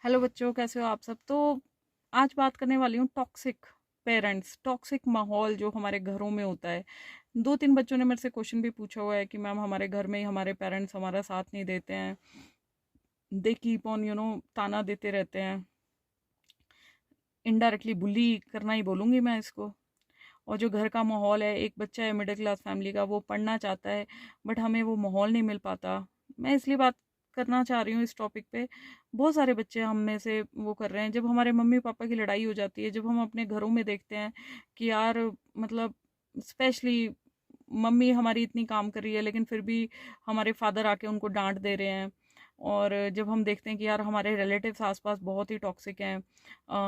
Hello बच्चों, कैसे हो आप सब। तो आज बात करने वाली हूँ टॉक्सिक पेरेंट्स, टॉक्सिक माहौल जो हमारे घरों में होता है। दो तीन बच्चों ने मेरे से क्वेश्चन भी पूछा हुआ है कि मैम हमारे घर में ही हमारे पेरेंट्स हमारा साथ नहीं देते हैं, दे कीप ऑन ताना देते रहते हैं। इनडायरेक्टली बुली करना ही बोलूँगी मैं इसको। और जो घर का माहौल है, एक बच्चा है मिडिल क्लास फैमिली का, वो पढ़ना चाहता है बट हमें वो माहौल नहीं मिल पाता। मैं इसलिए बात करना चाह रही हूँ इस टॉपिक पे। बहुत सारे बच्चे हम में से वो कर रहे हैं, जब हमारे मम्मी पापा की लड़ाई हो जाती है, जब हम अपने घरों में देखते हैं कि यार मतलब स्पेशली मम्मी हमारी इतनी काम कर रही है लेकिन फिर भी हमारे फादर आके उनको डांट दे रहे हैं। और जब हम देखते हैं कि यार हमारे रिलेटिव्स आसपास बहुत ही टॉक्सिक हैं,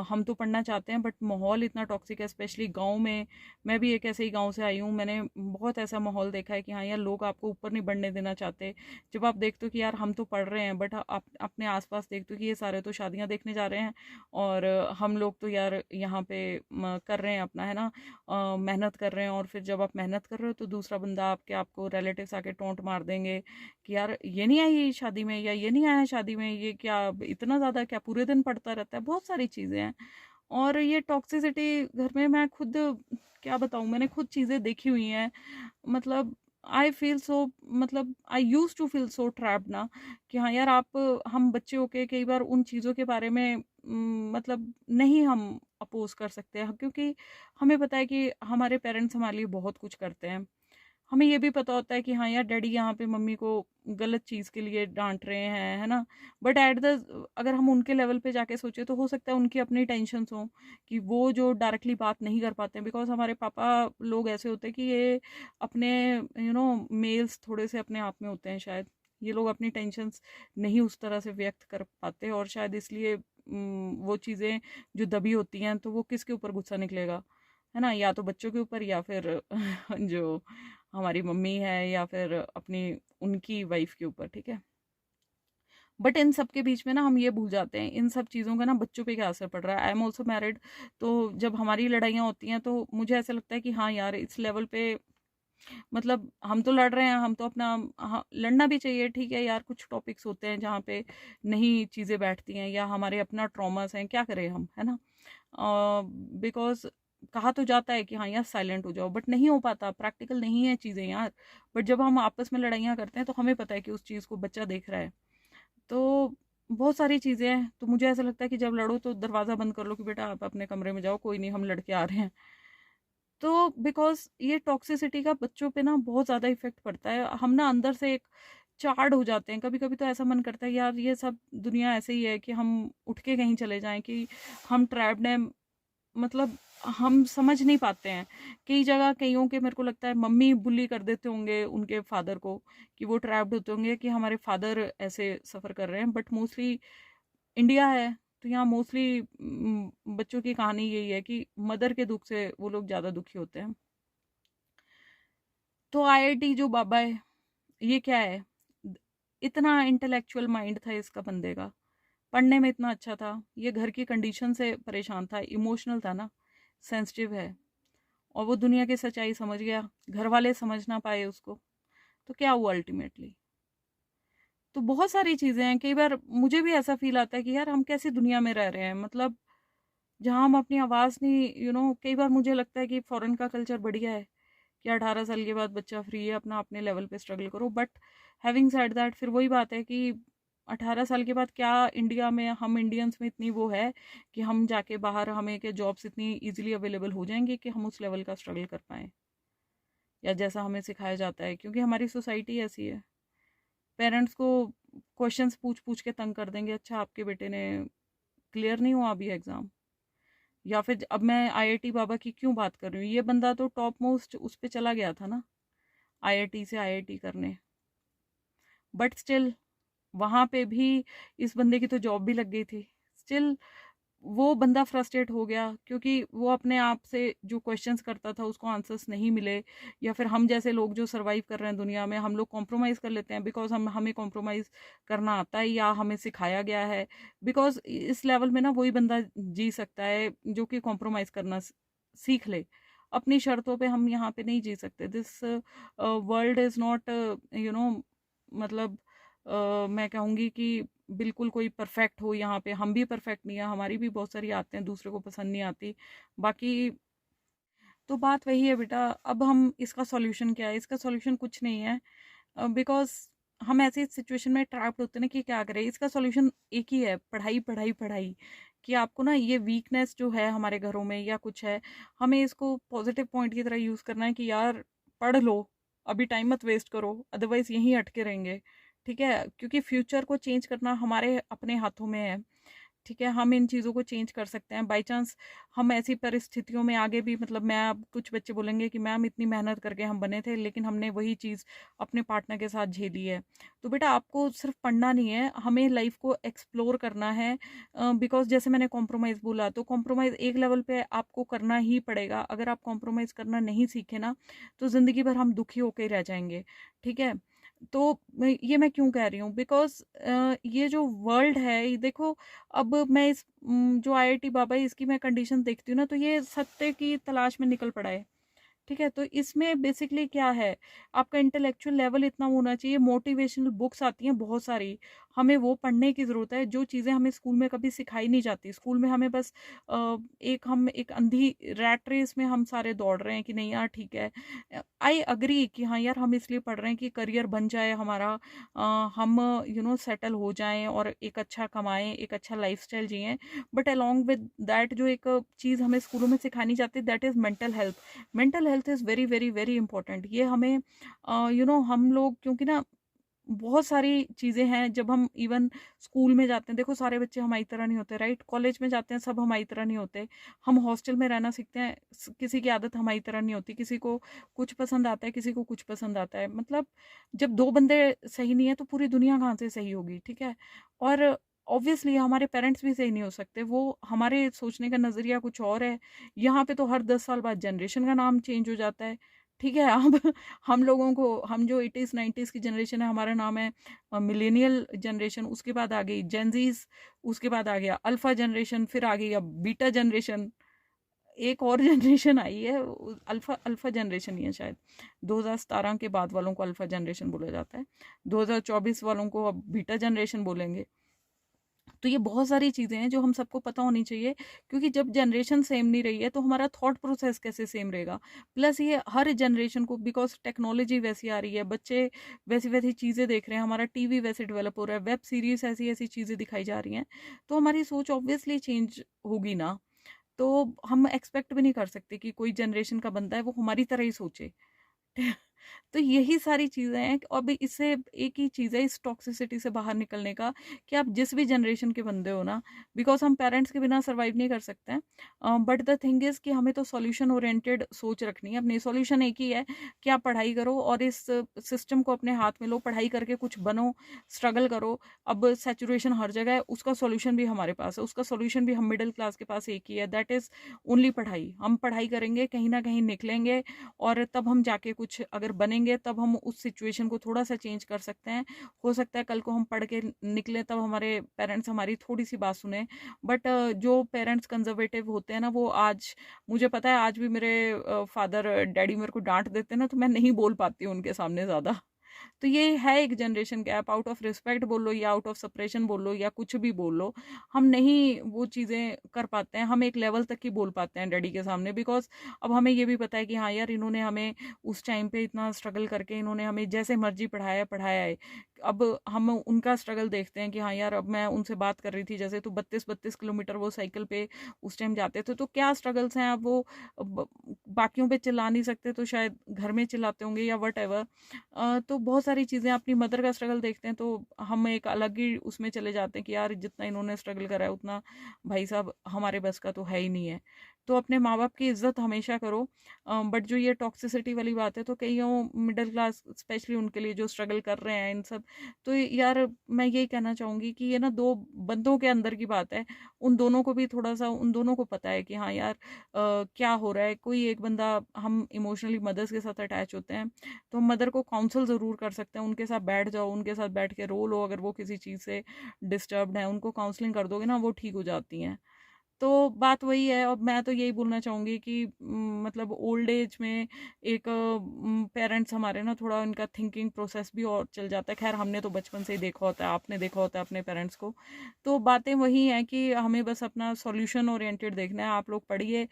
हम तो पढ़ना चाहते हैं बट माहौल इतना टॉक्सिक है, स्पेशली गांव में। मैं भी एक ऐसे ही गांव से आई हूँ, मैंने बहुत ऐसा माहौल देखा है कि हाँ यार लोग आपको ऊपर नहीं बढ़ने देना चाहते। जब आप देखते हो कि यार हम तो पढ़ रहे हैं बट आप अपने आसपास देखते हो कि ये सारे तो शादियां देखने जा रहे हैं और हम लोग तो यार यहाँ पे कर रहे हैं अपना, है ना, मेहनत कर रहे हैं। और फिर जब आप मेहनत कर रहे हो तो दूसरा बंदा आपको रिलेटिव्स आके टोंट मार देंगे कि यार ये नहीं आई शादी में, या ये नहीं आया शादी में, ये क्या इतना ज़्यादा, क्या पूरे दिन पढ़ता रहता है। बहुत सारी चीज़ें हैं। और ये टॉक्सिसिटी घर में मैं खुद क्या बताऊँ, मैंने खुद चीज़ें देखी हुई हैं। मतलब आई फील सो, मतलब I use to feel so trapped ना, कि हाँ यार आप, हम बच्चे होके कई बार उन चीज़ों के बारे में मतलब नहीं हम अपोज कर सकते हैं, क्योंकि हमें पता है कि हमारे पेरेंट्स हमारे लिए बहुत कुछ करते हैं। हमें ये भी पता होता है कि हाँ यार डैडी यहाँ पे मम्मी को गलत चीज़ के लिए डांट रहे हैं, है ना। बट एट द, अगर हम उनके लेवल पे जाके सोचे तो हो सकता है उनकी अपनी टेंशन हो कि वो जो डायरेक्टली बात नहीं कर पाते हैं, बिकॉज हमारे पापा लोग ऐसे होते हैं कि ये अपने मेल्स थोड़े से अपने आप में होते हैं शायद। ये लोग अपनी टेंशन्स नहीं उस तरह से व्यक्त कर पाते और शायद इसलिए वो चीज़ें जो दबी होती हैं तो वो किसके ऊपर गुस्सा निकलेगा, है ना, या तो बच्चों के ऊपर या फिर जो हमारी मम्मी है या फिर अपनी उनकी वाइफ के ऊपर, ठीक है। बट इन सब के बीच में ना हम ये भूल जाते हैं इन सब चीज़ों का ना बच्चों पे क्या असर पड़ रहा है। I am also married. तो जब हमारी लड़ाइयाँ होती हैं तो मुझे ऐसा लगता है कि हाँ यार इस लेवल पे, मतलब हम तो लड़ रहे हैं, हम तो अपना, हाँ लड़ना भी चाहिए, ठीक है यार। कुछ टॉपिक्स होते हैं जहाँ पे नहीं चीज़ें बैठती हैं या हमारे अपना ट्रॉमास हैं, क्या करें हम, है ना। बिकॉज कहा तो जाता है कि हाँ यार साइलेंट हो जाओ, बट नहीं हो पाता, प्रैक्टिकल नहीं है चीज़ें यार। बट जब हम आपस में लड़ाइयाँ करते हैं तो हमें पता है कि उस चीज़ को बच्चा देख रहा है। तो बहुत सारी चीज़ें हैं। तो मुझे ऐसा लगता है कि जब लड़ो तो दरवाज़ा बंद कर लो कि बेटा आप अपने कमरे में जाओ, कोई नहीं, हम लड़के आ रहे हैं। तो बिकॉज ये टॉक्सिसिटी का बच्चों पे ना बहुत ज़्यादा इफेक्ट पड़ता है। हम ना अंदर से एक चार्ड हो जाते हैं। कभी कभी तो ऐसा मन करता है यार ये सब दुनिया ऐसे ही है कि हम उठ के कहीं चले जाएं, कि हम ट्रैप्ड हैं। मतलब हम समझ नहीं पाते हैं। कई जगह कईयों के, मेरे को लगता है मम्मी बुली कर देते होंगे उनके फादर को, कि वो ट्रैप्ड होते होंगे कि हमारे फादर ऐसे सफ़र कर रहे हैं। बट मोस्टली इंडिया है तो यहाँ मोस्टली बच्चों की कहानी यही है कि मदर के दुख से वो लोग ज़्यादा दुखी होते हैं। तो आईआईटी जो बाबा है, ये क्या है, इतना इंटेलेक्चुअल माइंड था इसका बंदे का, पढ़ने में इतना अच्छा था, ये घर की कंडीशन से परेशान था, इमोशनल था ना, सेंसिटिव है, और वो दुनिया की सच्चाई समझ गया। घर वाले समझ ना पाए उसको, तो क्या हुआ अल्टीमेटली। तो बहुत सारी चीजें हैं। कई बार मुझे भी ऐसा फील आता है कि यार हम कैसी दुनिया में रह रहे हैं, मतलब जहाँ हम अपनी आवाज नहीं, कई बार मुझे लगता है कि फॉरेन का कल्चर बढ़िया है कि 18 साल के बाद बच्चा फ्री है, अपना अपने लेवल पे स्ट्रगल करो। बट हैविंग सेड दैट, फिर वही बात है कि 18 साल के बाद क्या इंडिया में, हम इंडियंस में इतनी वो है कि हम जाके बाहर, हमें के जॉब्स इतनी इजीली अवेलेबल हो जाएंगी कि हम उस लेवल का स्ट्रगल कर पाएं, या जैसा हमें सिखाया जाता है, क्योंकि हमारी सोसाइटी ऐसी है। पेरेंट्स को क्वेश्चंस पूछ पूछ के तंग कर देंगे, अच्छा आपके बेटे ने क्लियर नहीं हुआ अभी एग्जाम। या फिर अब मैं आईआईटी बाबा की क्यों बात कर रही हूँ, ये बंदा तो टॉप मोस्ट उस पे चला गया था ना, आईआईटी से आईआईटी करने। बट स्टिल वहां पे भी इस बंदे की तो जॉब भी लग गई थी। स्टिल वो बंदा फ्रस्ट्रेट हो गया क्योंकि वो अपने आप से जो क्वेश्चंस करता था उसको आंसर्स नहीं मिले। या फिर हम जैसे लोग जो सरवाइव कर रहे हैं दुनिया में, हम लोग कॉम्प्रोमाइज़ कर लेते हैं बिकॉज हमें कॉम्प्रोमाइज़ करना आता है या हमें सिखाया गया है। बिकॉज इस लेवल में ना वही बंदा जी सकता है जो कि कॉम्प्रोमाइज़ करना सीख ले। अपनी शर्तों पे हम यहाँ पे नहीं जी सकते। दिस वर्ल्ड इज़ नॉट, मतलब मैं कहूँगी कि बिल्कुल कोई परफेक्ट हो यहाँ पे, हम भी परफेक्ट नहीं है, हमारी भी बहुत सारी आदतें हैं दूसरे को पसंद नहीं आती। बाकी तो बात वही है बेटा, अब हम इसका सॉल्यूशन क्या है? इसका सॉल्यूशन कुछ नहीं है, बिकॉज़ हम ऐसी सिचुएशन में ट्रैप्ड होते हैं ना कि क्या करें? इसका सॉल्यूशन एक ही है, पढ़ाई, पढ़ाई, पढ़ाई। कि आपको ना ये वीकनेस जो है हमारे घरों में या कुछ है, हमें इसको पॉजिटिव पॉइंट की तरह यूज़ करना है कि यार पढ़ लो, अभी टाइम मत वेस्ट करो, अदरवाइज़ यहीं अटके रहेंगे, ठीक है? क्योंकि फ्यूचर को चेंज करना हमारे अपने हाथों में है। ठीक है, हम इन चीज़ों को चेंज कर सकते हैं। बाई चांस हम ऐसी परिस्थितियों में आगे भी, मतलब मैं, अब कुछ बच्चे बोलेंगे कि मैम इतनी मेहनत करके हम बने थे, लेकिन हमने वही चीज़ अपने पार्टनर के साथ झेली है। तो बेटा आपको सिर्फ पढ़ना नहीं है, हमें लाइफ को एक्सप्लोर करना है। बिकॉज़ जैसे मैंने कॉम्प्रोमाइज़ बोला, तो कॉम्प्रोमाइज़ एक लेवल पे आपको करना ही पड़ेगा। अगर आप कॉम्प्रोमाइज़ करना नहीं सीखे ना, तो ज़िंदगी भर हम दुखी होके ही रह जाएँगे, ठीक है? तो ये मैं क्यों कह रही हूँ? बिकॉज़ ये जो वर्ल्ड है, ये देखो, अब मैं इस जो आईआईटी बाबा है इसकी मैं कंडीशन देखती हूँ ना, तो ये सत्य की तलाश में निकल पड़ा है। ठीक है, तो इसमें बेसिकली क्या है, आपका इंटेलेक्चुअल लेवल इतना होना चाहिए, मोटिवेशनल बुक्स आती हैं बहुत सारी, हमें वो पढ़ने की ज़रूरत है, जो चीज़ें हमें स्कूल में कभी सिखाई नहीं जाती। स्कूल में हमें बस हम एक अंधी रैट रेस में हम सारे दौड़ रहे हैं कि नहीं यार ठीक है। आई अग्री कि हाँ यार, हम इसलिए पढ़ रहे हैं कि करियर बन जाए हमारा, हम सेटल हो जाएं और एक अच्छा कमाएं, एक अच्छा लाइफस्टाइल जिएं। बट अलॉन्ग विद दैट जो एक चीज़ हमें स्कूलों में सिखानी जाती है, that is mental health. Mental health is very very very important. ये हमें हम लोग, क्योंकि ना बहुत सारी चीज़ें हैं, जब हम इवन स्कूल में जाते हैं, देखो सारे बच्चे हमारी तरह नहीं होते, राइट? कॉलेज में जाते हैं, सब हमारी तरह नहीं होते। हम हॉस्टल में रहना सीखते हैं, किसी की आदत हमारी तरह नहीं होती, किसी को कुछ पसंद आता है, किसी को कुछ पसंद आता है। मतलब जब दो बंदे सही नहीं है तो पूरी दुनिया कहाँ से सही होगी, ठीक है? और ऑब्वियसली हमारे पेरेंट्स भी सही नहीं हो सकते, वो हमारे सोचने का नज़रिया कुछ और है। यहाँ पे तो हर 10 साल बाद जनरेशन का नाम चेंज हो जाता है, ठीक है? अब हम लोगों को, हम जो 80s 90s की जनरेशन है, हमारा नाम है मिलेनियल जनरेशन, उसके बाद आ गई जेनजीज, उसके बाद आ गया अल्फा जनरेशन, फिर आ गई अब बीटा जनरेशन, एक और जनरेशन आई है, अल्फा अल्फा जनरेशन ही है शायद। 2017 के बाद वालों को अल्फा जनरेशन बोला जाता है, 2024 वालों को अब बीटा जनरेशन बोलेंगे। तो ये बहुत सारी चीज़ें हैं जो हम सबको पता होनी चाहिए, क्योंकि जब जनरेशन सेम नहीं रही है तो हमारा थॉट प्रोसेस कैसे सेम रहेगा? प्लस ये हर जनरेशन को, बिकॉज़ टेक्नोलॉजी वैसी आ रही है, बच्चे वैसी-वैसी चीज़ें देख रहे हैं, हमारा टीवी वैसे डेवलप हो रहा है, वेब सीरीज़ ऐसी-ऐसी चीज़ें दिखाई जा रही हैं, तो हमारी सोच ऑब्वियसली चेंज होगी ना। तो हम एक्सपेक्ट भी नहीं कर सकते कि कोई जनरेशन का बंदा है वो हमारी तरह ही सोचे। तो यही सारी चीज़ें हैं, और भी इससे एक ही चीज़ है इस टॉक्सिसिटी से बाहर निकलने का, कि आप जिस भी जनरेशन के बंदे हो ना, बिकॉज़ हम पेरेंट्स के बिना सर्वाइव नहीं कर सकते हैं। बट द थिंग इज़ कि हमें तो सॉल्यूशन ओरिएंटेड सोच रखनी है अपनी। सॉल्यूशन एक ही है कि आप पढ़ाई करो और इस सिस्टम को अपने हाथ में लो, पढ़ाई करके कुछ बनो, स्ट्रगल करो। अब सैचुरेशन हर जगह है, उसका सॉल्यूशन भी हमारे पास है, उसका सॉल्यूशन भी हम मिडिल क्लास के पास एक ही है, दैट इज़ ओनली पढ़ाई। हम पढ़ाई करेंगे, कहीं ना कहीं निकलेंगे, और तब हम जाके कुछ अगर बनेंगे, तब हम उस सिचुएशन को थोड़ा सा चेंज कर सकते हैं। हो सकता है कल को हम पढ़ के निकले, तब हमारे पेरेंट्स हमारी थोड़ी सी बात सुने। बट जो पेरेंट्स कंजर्वेटिव होते हैं ना, वो आज, मुझे पता है आज भी मेरे फादर डैडी मेरे को डांट देते हैं ना, तो मैं नहीं बोल पाती हूँ उनके सामने ज़्यादा। तो ये है एक generation gap, out of respect बोल लो या आउट ऑफ सेपरेशन बोल लो या कुछ भी बोल लो, हम नहीं वो चीज़ें कर पाते हैं। हम एक लेवल तक ही बोल पाते हैं डैडी के सामने, बिकॉज अब हमें ये भी पता है कि हाँ यार, इन्होंने हमें उस टाइम पे इतना स्ट्रगल करके, इन्होंने हमें जैसे मर्जी पढ़ाया पढ़ाया है। अब हम उनका स्ट्रगल देखते हैं कि हाँ यार, अब मैं उनसे बात कर रही थी, जैसे तो 32-32 किलोमीटर वो साइकिल पे उस टाइम जाते थे, तो क्या स्ट्रगल्स हैं। अब वो बाकियों पे चिल्ला नहीं सकते, तो शायद घर में चिल्लाते होंगे या वट एवर। तो बहुत सारी चीज़ें, अपनी मदर का स्ट्रगल देखते हैं तो हम एक अलग ही उसमें चले जाते हैं कि यार, जितना इन्होंने स्ट्रगल करा है उतना भाई साहब हमारे बस का तो है ही नहीं है। तो अपने माँ बाप की इज्जत हमेशा करो। बट जो ये टॉक्सिसिटी वाली बात है, तो कईयों मिडिल क्लास स्पेशली उनके लिए जो स्ट्रगल कर रहे हैं इन सब, तो यार मैं यही कहना चाहूँगी कि ये ना दो बंदों के अंदर की बात है। उन दोनों को भी थोड़ा सा, उन दोनों को पता है कि हाँ यार, क्या हो रहा है। कोई एक बंदा, हम इमोशनली मदर्स के साथ अटैच होते हैं, तो मदर को काउंसल ज़रूर कर सकते हैं, उनके साथ बैठ जाओ, उनके साथ बैठ के रो लो, अगर वो किसी चीज़ से डिस्टर्ब्ड है, उनको काउंसलिंग कर दोगे ना, वो ठीक हो जाती हैं। तो बात वही है। और मैं तो यही बोलना चाहूँगी कि मतलब ओल्ड एज में एक पेरेंट्स हमारे ना थोड़ा उनका थिंकिंग प्रोसेस भी और चल जाता है। खैर हमने तो बचपन से ही देखा होता है, आपने देखा होता है अपने पेरेंट्स को। तो बातें वही हैं कि हमें बस अपना सॉल्यूशन ओरिएंटेड देखना है। आप लोग पढ़िए,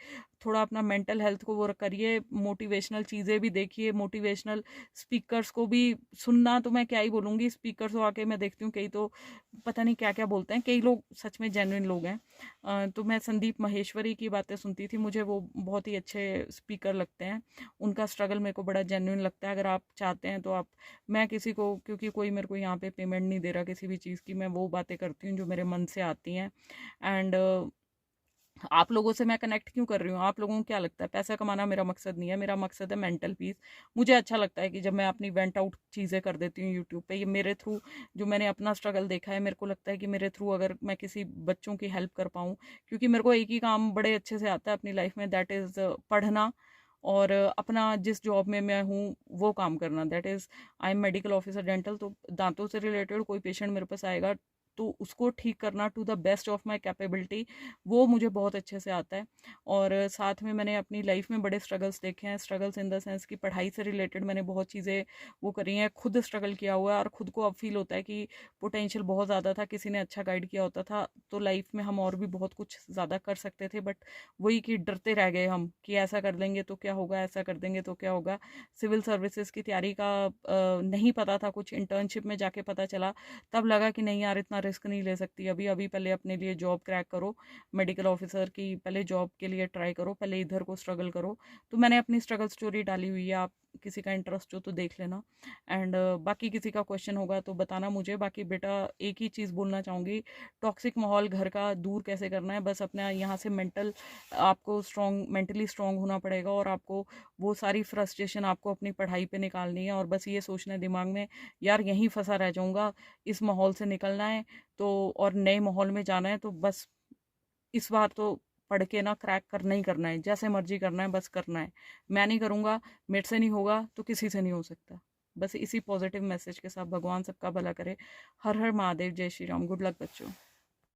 थोड़ा अपना मेंटल हेल्थ को वो करिए, मोटिवेशनल चीज़ें भी देखिए, मोटिवेशनल स्पीकर्स को भी सुनना। तो मैं क्या ही बोलूँगी, स्पीकर्स को आके मैं देखती हूँ कई तो पता नहीं क्या क्या बोलते हैं, कई लोग सच में जेन्युइन लोग हैं। तो मैं संदीप माहेश्वरी की बातें सुनती थी, मुझे वो बहुत ही अच्छे स्पीकर लगते हैं। उनका स्ट्रगल मेरे को बड़ा जेन्युइन लगता है। अगर आप चाहते हैं तो आप, मैं किसी को, क्योंकि कोई मेरे को यहाँ पे पेमेंट नहीं दे रहा किसी भी चीज़ की, मैं वो बातें करती हूँ जो मेरे मन से आती हैं। एंड आप लोगों से मैं कनेक्ट क्यों कर रही हूँ? आप लोगों को क्या लगता है पैसा कमाना मेरा मकसद नहीं है, मेरा मकसद है मेंटल पीस। मुझे अच्छा लगता है कि जब मैं अपनी वेंट आउट चीज़ें कर देती हूँ यूट्यूब पे, ये मेरे थ्रू जो मैंने अपना स्ट्रगल देखा है, मेरे को लगता है कि मेरे थ्रू अगर मैं किसी बच्चों की हेल्प कर पाऊँ, क्योंकि मेरे को एक ही काम बड़े अच्छे से आता है अपनी लाइफ में, दैट इज़ पढ़ना और अपना जिस जॉब में मैं हूँ वो काम करना, that is I am medical officer dental. तो दांतों से रिलेटेड कोई पेशेंट मेरे पास आएगा तो उसको ठीक करना to the best of my capability, वो मुझे बहुत अच्छे से आता है। और साथ में मैंने अपनी लाइफ में बड़े स्ट्रगल्स देखे हैं, स्ट्रगल्स इन द सेंस कि पढ़ाई से रिलेटेड मैंने बहुत चीज़ें वो करी हैं, खुद स्ट्रगल किया हुआ है। और खुद को अब फील होता है कि पोटेंशियल बहुत ज़्यादा था, किसी ने अच्छा गाइड किया होता था तो लाइफ में हम और भी बहुत कुछ ज़्यादा कर सकते थे। बट वही कि डरते रह गए हम कि ऐसा कर देंगे तो क्या होगा, ऐसा कर देंगे तो क्या होगा। सिविल सर्विसेज की तैयारी का नहीं पता था, कुछ इंटर्नशिप में जाके पता चला, तब लगा कि नहीं यार इतना रिस्क नहीं ले सकती, अभी अभी पहले अपने लिए जॉब क्रैक करो, मेडिकल ऑफिसर की पहले जॉब के लिए ट्राई करो, पहले इधर को स्ट्रगल करो। तो मैंने अपनी स्ट्रगल स्टोरी डाली हुई है, आप किसी का इंटरेस्ट हो तो देख लेना। एंड बाकी किसी का क्वेश्चन होगा तो बताना मुझे। बाकी बेटा एक ही चीज़ बोलना चाहूँगी, टॉक्सिक माहौल घर का दूर कैसे करना है, बस अपना यहाँ से मेंटल, आपको स्ट्रॉन्ग, मेंटली स्ट्रॉन्ग होना पड़ेगा और आपको वो सारी फ्रस्ट्रेशन आपको अपनी पढ़ाई पे निकालनी है। और बस ये सोचना है दिमाग में, यार यहीं फंसा रह जाऊँगा, इस माहौल से निकलना है तो और नए माहौल में जाना है, तो बस इस बार तो पढ़ के ना क्रैक करना ही करना है, जैसे मर्जी करना है बस करना है। मैं नहीं करूँगा, मेरे से नहीं होगा तो किसी से नहीं हो सकता। बस इसी पॉजिटिव मैसेज के साथ भगवान सबका भला करे। हर हर महादेव, जय श्री राम। गुड लक बच्चों।